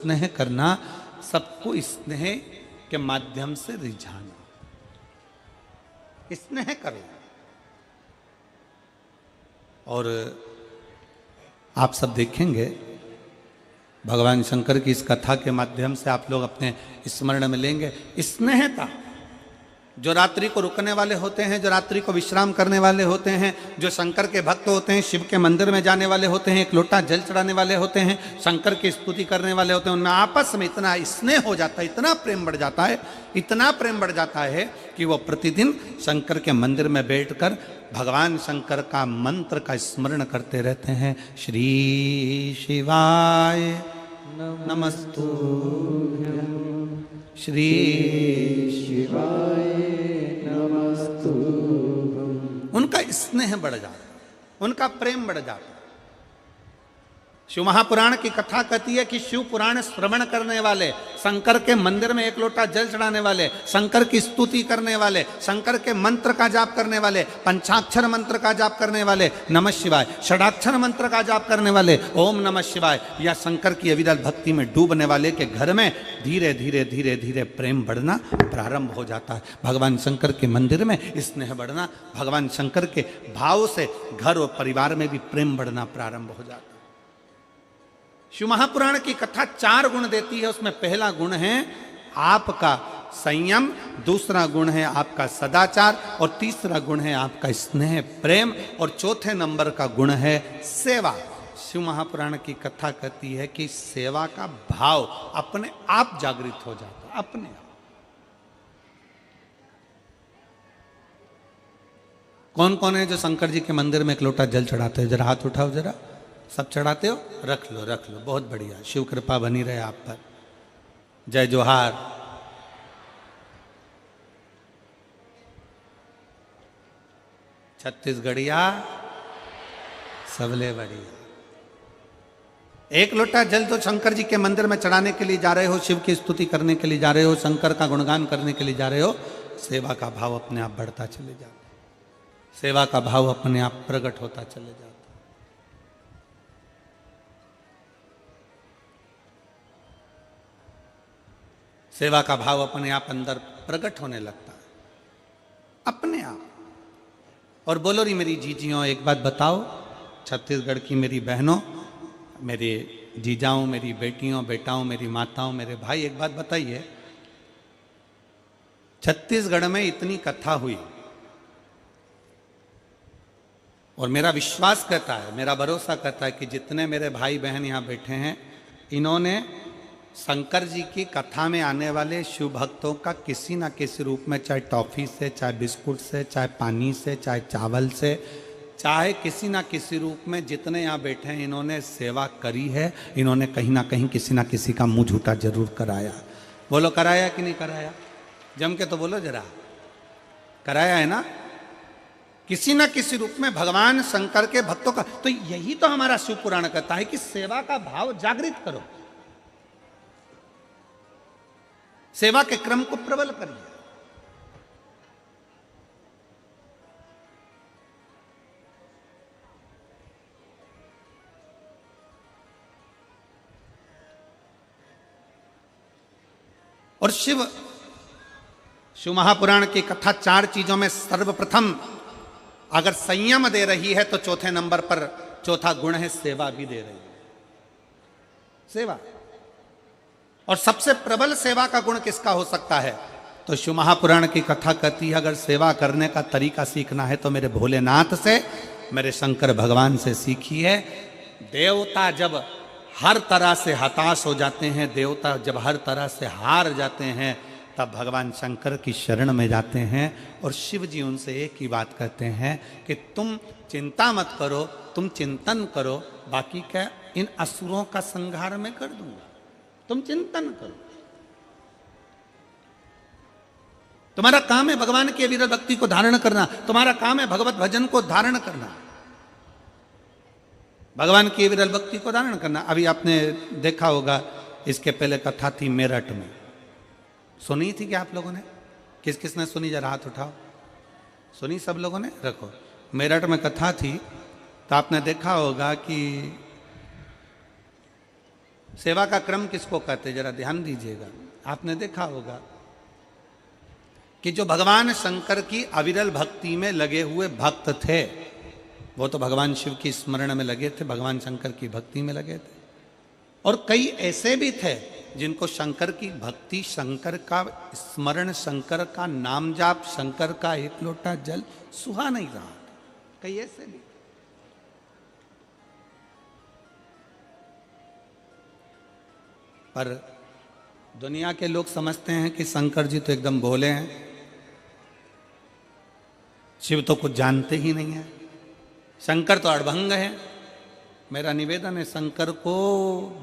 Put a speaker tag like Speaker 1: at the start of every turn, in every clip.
Speaker 1: स्नेह करना, सबको स्नेह के माध्यम से रिझाना। स्नेह करो। और आप सब देखेंगे भगवान शंकर की इस कथा के माध्यम से आप लोग अपने स्मरण में लेंगे स्नेहता। जो रात्रि को रुकने वाले होते हैं, जो रात्रि को विश्राम करने वाले होते हैं, जो शंकर के भक्त होते हैं, शिव के मंदिर में जाने वाले होते हैं, एक लोटा जल चढ़ाने वाले होते हैं, शंकर की स्तुति करने वाले होते हैं, उनमें आपस में इतना स्नेह हो जाता है, इतना प्रेम बढ़ जाता है, इतना प्रेम बढ़ जाता है कि वो प्रतिदिन शंकर के मंदिर में बैठकर भगवान शंकर का मंत्र का स्मरण करते रहते हैं। श्री शिवाय नमस्तुभ्यं, श्री शिवाय नमस्तुभ्यं। उनका स्नेह बढ़ जाता है, उनका प्रेम बढ़ जाता है। शिव महापुराण की कथा कहती है कि शिव पुराण श्रवण करने वाले, शंकर के मंदिर में एक लोटा जल चढ़ाने वाले, शंकर की स्तुति करने वाले, शंकर के मंत्र का जाप करने वाले, पंचाक्षर मंत्र का जाप करने वाले, नमः शिवाय, षडाक्षर मंत्र का जाप करने वाले, ओम नमः शिवाय, या शंकर की अविरल भक्ति में डूबने वाले के घर में धीरे धीरे धीरे धीरे प्रेम बढ़ना प्रारंभ हो जाता है। भगवान शंकर के मंदिर में स्नेह बढ़ना, भगवान शंकर के भाव से घर और परिवार में भी प्रेम बढ़ना प्रारंभ हो जाता है। शिव महापुराण की कथा 4 गुण देती है। उसमें पहला गुण है आपका संयम, दूसरा गुण है आपका सदाचार, और तीसरा गुण है आपका स्नेह प्रेम, और चौथे नंबर का गुण है सेवा। शिव महापुराण की कथा कहती है कि सेवा का भाव अपने आप जागृत हो जाता है, अपने आप। कौन कौन है जो शंकर जी के मंदिर में एक लोटा जल चढ़ाते हैं? जरा हाथ उठाओ, जरा। सब चढ़ाते हो? रख लो, रख लो, बहुत बढ़िया। शिव कृपा बनी रहे आप पर। जय जोहार। छत्तीसगढ़िया सबले बढ़िया। एक लोटा जल तो शंकर जी के मंदिर में चढ़ाने के लिए जा रहे हो, शिव की स्तुति करने के लिए जा रहे हो, शंकर का गुणगान करने के लिए जा रहे हो। सेवा का भाव अपने आप बढ़ता चले जाता, सेवा का भाव अपने आप प्रकट होता चले जाता। सेवा का भाव अपने आप अंदर प्रकट होने लगता है, अपने आप। और बोलो री मेरी जीजियों, एक बात बताओ, छत्तीसगढ़ की मेरी बहनों, मेरे जीजाओं, मेरी बेटियों, बेटाओं, मेरी माताओं, मेरे भाई, एक बात बताइए, छत्तीसगढ़ में इतनी कथा हुई और मेरा विश्वास कहता है, मेरा भरोसा कहता है कि जितने मेरे भाई बहन यहाँ बैठे हैं, इन्होंने शंकर जी की कथा में आने वाले शिव भक्तों का किसी ना किसी रूप में, चाहे टॉफी से, चाहे बिस्कुट से, चाहे पानी से, चाहे चावल से, चाहे किसी ना किसी रूप में, जितने यहाँ बैठे हैं इन्होंने सेवा करी है। इन्होंने कहीं ना कहीं किसी ना किसी का मुंह झूठा जरूर कराया। बोलो, कराया कि नहीं कराया? जम के तो बोलो जरा, कराया है ना? किसी ना किसी रूप में भगवान शंकर के भक्तों का। तो यही तो हमारा शिव पुराण कहता है कि सेवा का भाव जागृत करो, सेवा के क्रम को प्रबल करिए। और शिव महापुराण की कथा 4 चीजों में सर्वप्रथम अगर संयम दे रही है तो चौथे नंबर पर चौथा गुण है सेवा भी दे रही है, सेवा। और सबसे प्रबल सेवा का गुण किसका हो सकता है? तो शिव महापुराण की कथा कहती है अगर सेवा करने का तरीका सीखना है तो मेरे भोलेनाथ से, मेरे शंकर भगवान से सीखिए। देवता जब हर तरह से हताश हो जाते हैं, देवता जब हर तरह से हार जाते हैं, तब भगवान शंकर की शरण में जाते हैं। और शिव जी उनसे एक ही बात कहते हैं कि तुम चिंता मत करो, तुम चिंतन करो, बाकी क्या इन असुरों का संहार मैं कर दूंगा, तुम चिंतन करो। तुम्हारा काम है भगवान की अविरल भक्ति को धारण करना, तुम्हारा काम है भगवत भजन को धारण करना, भगवान की अविरल भक्ति को धारण करना। अभी आपने देखा होगा, इसके पहले कथा थी मेरठ में, सुनी थी क्या आप लोगों ने? किस किस ने सुनी? जरा हाथ उठाओ। सुनी सब लोगों ने? रखो। मेरठ में कथा थी तो आपने देखा होगा कि सेवा का क्रम किसको कहते, जरा ध्यान दीजिएगा। आपने देखा होगा कि जो भगवान शंकर की अविरल भक्ति में लगे हुए भक्त थे, वो तो भगवान शिव की स्मरण में लगे थे, भगवान शंकर की भक्ति में लगे थे। और कई ऐसे भी थे जिनको शंकर की भक्ति, शंकर का स्मरण, शंकर का नाम जाप, शंकर का एक लोटा जल सुहा नहीं रहा। कई ऐसे भी। पर दुनिया के लोग समझते हैं कि शंकर जी तो एकदम भोले हैं, शिव तो कुछ जानते ही नहीं है, शंकर तो अड़भंग है। मेरा निवेदन है, शंकर को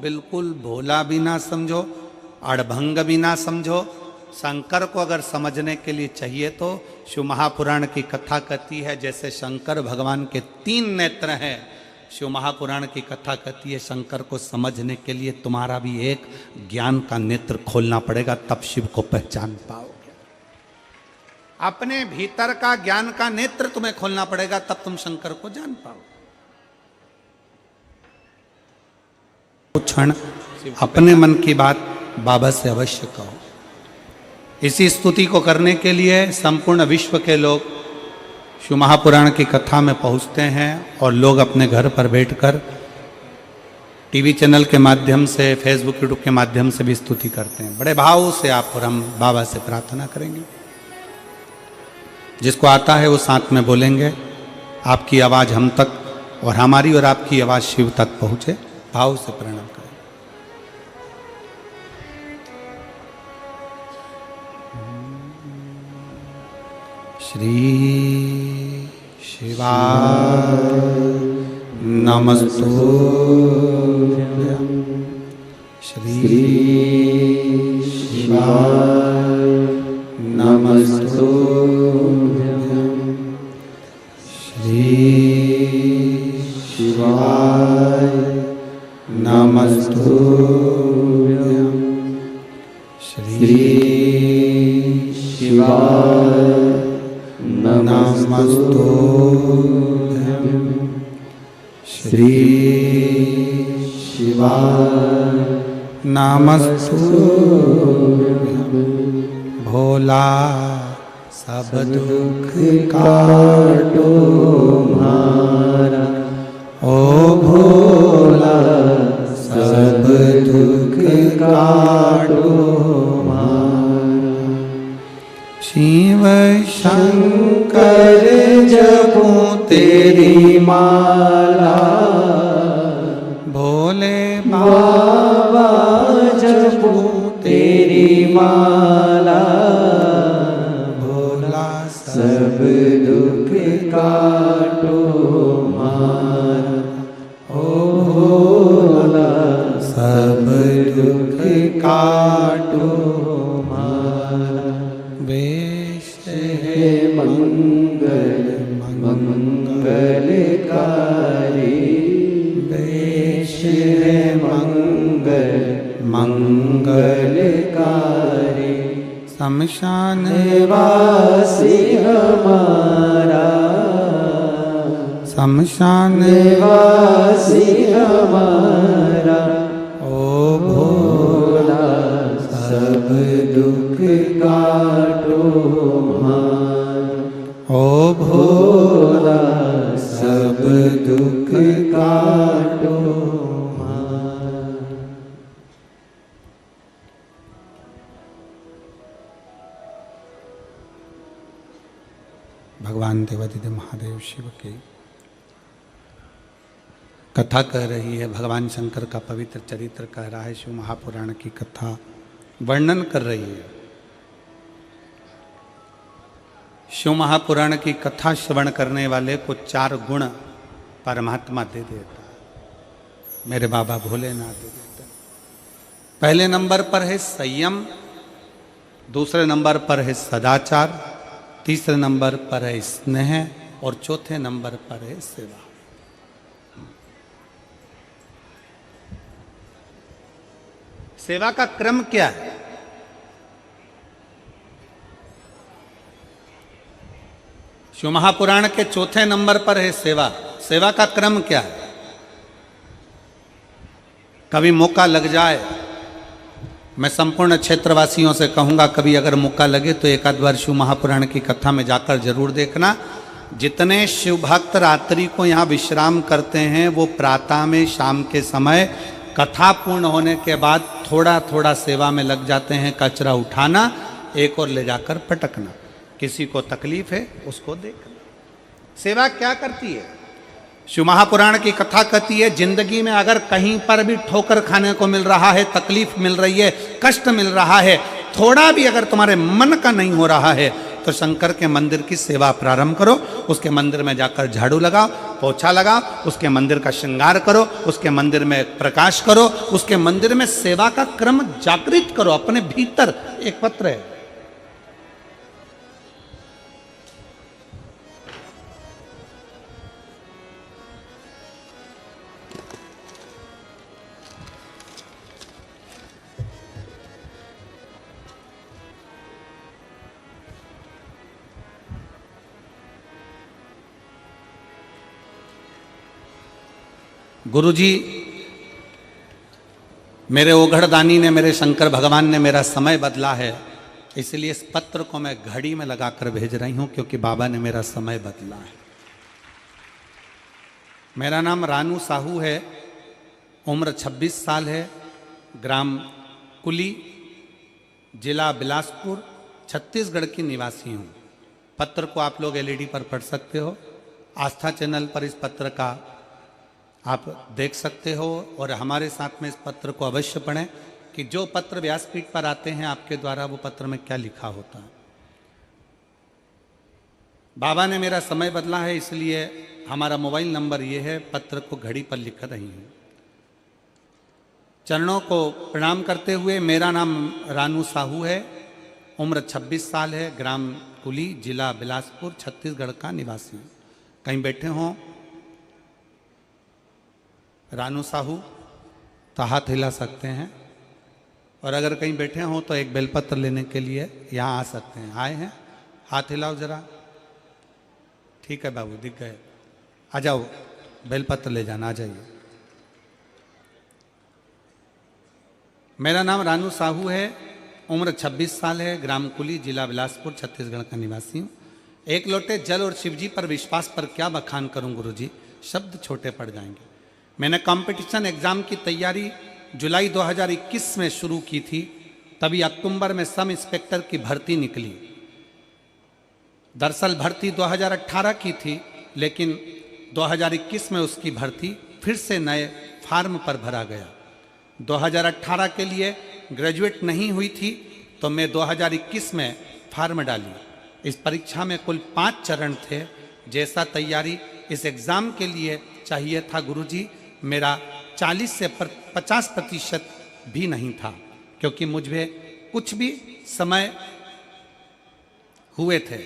Speaker 1: बिल्कुल भोला भी ना समझो, अड़भंग भी ना समझो। शंकर को अगर समझने के लिए चाहिए तो शिव महापुराण की कथा कहती है, जैसे शंकर भगवान के 3 नेत्र हैं, शिव महापुराण की कथा कहती है शंकर को समझने के लिए तुम्हारा भी एक ज्ञान का नेत्र खोलना पड़ेगा, तब शिव को पहचान पाओगे। अपने भीतर का ज्ञान का नेत्र तुम्हें खोलना पड़ेगा, तब तुम शंकर को जान पाओगे। क्षण अपने मन की बात बाबा से अवश्य कहो। इसी स्तुति को करने के लिए संपूर्ण विश्व के लोग शिव महापुराण की कथा में पहुंचते हैं और लोग अपने घर पर बैठकर टीवी चैनल के माध्यम से, फेसबुक यूट्यूब के माध्यम से भी स्तुति करते हैं। बड़े भाव से आप और हम बाबा से प्रार्थना करेंगे। जिसको आता है वो साथ में बोलेंगे, आपकी आवाज़ हम तक और हमारी और आपकी आवाज़ शिव तक पहुँचे। भाव से प्रणाम करें। श्री शिवाय नमस्तुभ्यं, श्री शिवाय नमस्तुभ्यं, श्री शिवाय नमस्तुभ्यं, श्री शिवाय नमस्तुभ्यं, श्री शिवाय नमस्तुभ्यं। भोला सब दुख काटो मारा, ओ भोला सब दुख काटो मारा। शिव शंकर जपो तेरी माला, भोले बाबा जपो तेरी माला। भोला सब दुख काटो मारा, ओ भोला सब दुख काटो मारा। वेश है मंगल मंगलकारी, वेश है मंगल मंगलकारी। शमशान वासी हमारा, शमशान वासी हमारा। ओ भोला सब दुख काटो मारा, ओ भोला सब दुख काटो मारा। भगवान देवादिदेव महादेव शिव की कथा कह रही है, भगवान शंकर का पवित्र चरित्र कह रहा है, शिव महापुराण की कथा वर्णन कर रही है। शिव महापुराण की कथा श्रवण करने वाले को 4 गुण परमात्मा दे देता है, मेरे बाबा भोलेनाथ दे देते हैं। पहले नंबर पर है संयम, दूसरे नंबर पर है सदाचार, तीसरे नंबर पर है स्नेह और चौथे नंबर पर है सेवा। सेवा का क्रम क्या है? शिव महापुराण के चौथे नंबर पर है सेवा। सेवा का क्रम क्या है? कभी मौका लग जाए, मैं संपूर्ण क्षेत्रवासियों से कहूँगा कभी अगर मौका लगे तो एक आध बार शिव महापुराण की कथा में जाकर जरूर देखना। जितने शिव भक्त रात्रि को यहाँ विश्राम करते हैं वो प्रातः में शाम के समय कथा पूर्ण होने के बाद थोड़ा थोड़ा सेवा में लग जाते हैं। कचरा उठाना, एक और ले जाकर पटकना, किसी को तकलीफ है उसको देखना। सेवा क्या करती है? शिव महापुराण की कथा कहती है जिंदगी में अगर कहीं पर भी ठोकर खाने को मिल रहा है, तकलीफ मिल रही है, कष्ट मिल रहा है, थोड़ा भी अगर तुम्हारे मन का नहीं हो रहा है तो शंकर के मंदिर की सेवा प्रारंभ करो। उसके मंदिर में जाकर झाड़ू लगाओ, पोछा लगाओ, उसके मंदिर का श्रृंगार करो, उसके मंदिर में प्रकाश करो, उसके मंदिर में सेवा का क्रम जागृत करो। अपने भीतर एक पत्र है, गुरुजी मेरे ओघड़दानी ने, मेरे शंकर भगवान ने मेरा समय बदला है, इसलिए इस पत्र को मैं घड़ी में लगाकर भेज रही हूं क्योंकि बाबा ने मेरा समय बदला है। मेरा नाम रानू साहू है, उम्र 26 साल है, ग्राम कुली, जिला बिलासपुर, छत्तीसगढ़ की निवासी हूं। पत्र को आप लोग एलईडी पर पढ़ सकते हो, आस्था चैनल पर इस पत्र का आप देख सकते हो और हमारे साथ में इस पत्र को अवश्य पढ़ें कि जो पत्र व्यासपीठ पर आते हैं आपके द्वारा वो पत्र में क्या लिखा होता है। बाबा ने मेरा समय बदला है, इसलिए हमारा मोबाइल नंबर ये है, पत्र को घड़ी पर लिख रही हूँ। चरणों को प्रणाम करते हुए, मेरा नाम रानू साहू है, उम्र 26 साल है, ग्राम कुली, जिला बिलासपुर, छत्तीसगढ़ का निवासी हूँ। कहीं बैठे हों रानू साहू तो हाथ हिला सकते हैं, और अगर कहीं बैठे हों तो एक बेलपत्र लेने के लिए यहाँ आ सकते हैं। आए हैं? हाथ हिलाओ जरा। ठीक है बाबू, दिख गए। आ जाओ, बेलपत्र ले जाना, आ जाइए। मेरा नाम रानू साहू है, उम्र 26 साल है, ग्राम कुली, जिला बिलासपुर, छत्तीसगढ़ का निवासी हूँ। एक लोटे जल और शिवजी पर विश्वास पर क्या बखान करूँ गुरुजी, शब्द छोटे पड़ जाएंगे। मैंने कंपटीशन एग्ज़ाम की तैयारी जुलाई 2021 में शुरू की थी, तभी अक्टूबर में सब इंस्पेक्टर की भर्ती निकली। दरअसल भर्ती 2018 की थी, लेकिन 2021 में उसकी भर्ती फिर से नए फार्म पर भरा गया। 2018 के लिए ग्रेजुएट नहीं हुई थी तो मैं 2021 में फार्म डाली। इस परीक्षा में कुल 5 चरण थे। जैसा तैयारी इस एग्ज़ाम के लिए चाहिए था गुरुजी, मेरा 40 से 50% भी नहीं था, क्योंकि मुझे कुछ भी समय हुए थे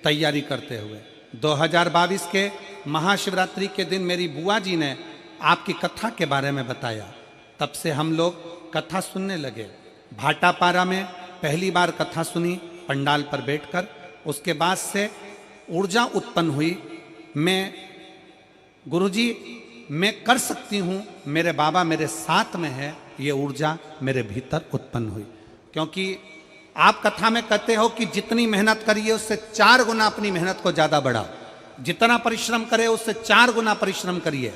Speaker 1: तैयारी करते हुए। 2022 के महाशिवरात्रि के दिन मेरी बुआ जी ने आपकी कथा के बारे में बताया, तब से हम लोग कथा सुनने लगे। भाटापारा में पहली बार कथा सुनी पंडाल पर बैठकर, उसके बाद से ऊर्जा उत्पन्न हुई। मैं गुरुजी मैं कर सकती हूँ, मेरे बाबा मेरे साथ में है, ये ऊर्जा मेरे भीतर उत्पन्न हुई। क्योंकि आप कथा में कहते हो कि जितनी मेहनत करिए उससे 4 गुना अपनी मेहनत को ज़्यादा बढ़ाओ, जितना परिश्रम करे उससे 4 गुना परिश्रम करिए,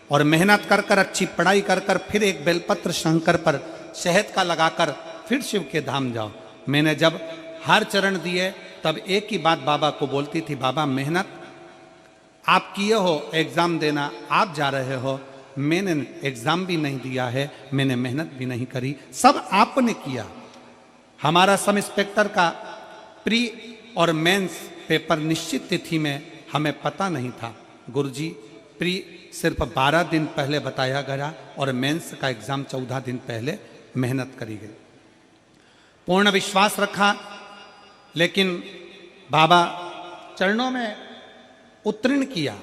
Speaker 1: और मेहनत कर कर, अच्छी पढ़ाई कर कर, फिर एक बेलपत्र शंकर पर शहद का लगाकर फिर शिव के धाम जाओ। मैंने जब हर चरण दिए तब एक ही बात बाबा को बोलती थी, बाबा मेहनत आप किए हो, एग्ज़ाम देना आप जा रहे हो, मैंने एग्ज़ाम भी नहीं दिया है, मैंने मेहनत भी नहीं करी, सब आपने किया। हमारा सब इंस्पेक्टर का प्री और मेंस पेपर निश्चित तिथि में हमें पता नहीं था गुरुजी। प्री सिर्फ 12 दिन पहले बताया गया और मेंस का एग्ज़ाम 14 दिन पहले मेहनत करी गई। पूर्ण विश्वास रखा, लेकिन बाबा चरणों में उत्तीर्ण किया।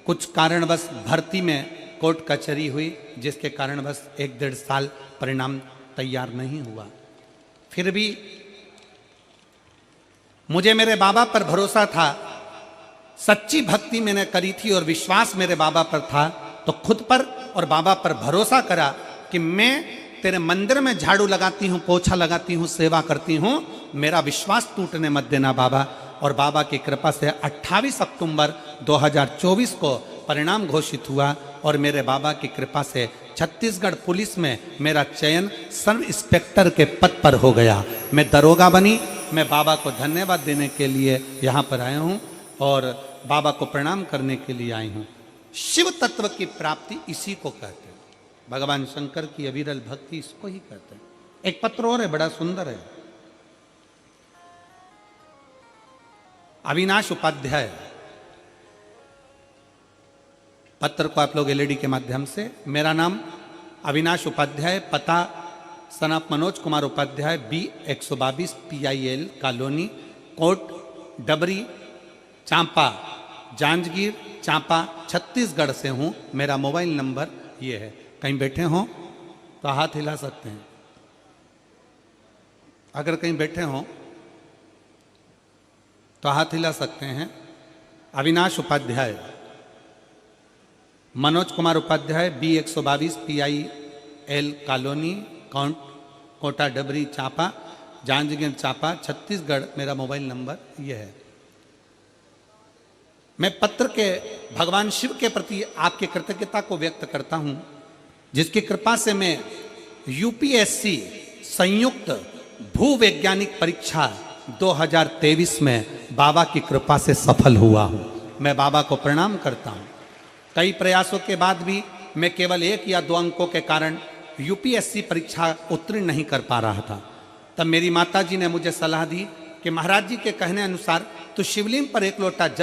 Speaker 1: कुछ कारणवश भर्ती में कोर्ट कचहरी हुई, जिसके कारणवश 1-1.5 साल परिणाम तैयार नहीं हुआ। फिर भी मुझे मेरे बाबा पर भरोसा था, सच्ची भक्ति मैंने करी थी और विश्वास मेरे बाबा पर था, तो खुद पर और बाबा पर भरोसा करा कि कि मैं तेरे मंदिर में झाड़ू लगाती हूं, पोछा लगाती हूं, सेवा करती हूं, मेरा विश्वास टूटने मत देना बाबा। और बाबा की कृपा से 28 अक्टूबर 2024 को परिणाम घोषित हुआ और मेरे बाबा की कृपा से छत्तीसगढ़ पुलिस में मेरा चयन सब इंस्पेक्टर के पद पर हो गया। मैं दरोगा बनी। मैं बाबा को धन्यवाद देने के लिए यहाँ पर आया हूँ और बाबा को प्रणाम करने के लिए आई हूँ। शिव तत्व की प्राप्ति इसी को कहते हैं। भगवान शंकर की अविरल भक्ति इसको ही कहते हैं। एक पत्र और है, बड़ा सुंदर है। अविनाश उपाध्याय, पत्र को आप लोग एलईडी के माध्यम से, मेरा नाम अविनाश उपाध्याय, पता सनाप Manoj Kumar Upadhyay, B122 PIL colony, Kot Dabri, Champa, Janjgir Champa, Chhattisgarh से हूं। मेरा मोबाइल नंबर ये है। कहीं बैठे हों तो हाथ हिला सकते हैं। अगर कहीं बैठे हों तो हाथ हिला सकते हैं। Avinash Upadhyay, Manoj Kumar Upadhyay, B122 PIL colony, Kota Dabri Champa, Janjgir Champa, Chhattisgarh. मेरा मोबाइल नंबर यह है। मैं पत्र के भगवान शिव के प्रति आपकी कृतज्ञता को व्यक्त करता हूं, जिसकी कृपा से मैं UPSC संयुक्त भूवैज्ञानिक परीक्षा 2023 में बाबा की कृपा से सफल हुआ हूं। मैं बाबा को प्रणाम करता हूं। कई प्रयासों के बाद भी मैं केवल 1 या 2 अंकों के कारण UPSC परीक्षा उत्तीर्ण नहीं कर पा रहा था। तब मेरी माताजी ने मुझे सलाह दी कि महाराज जी के कहने अनुसार तो शिवलिंग पर 1 लोटा जल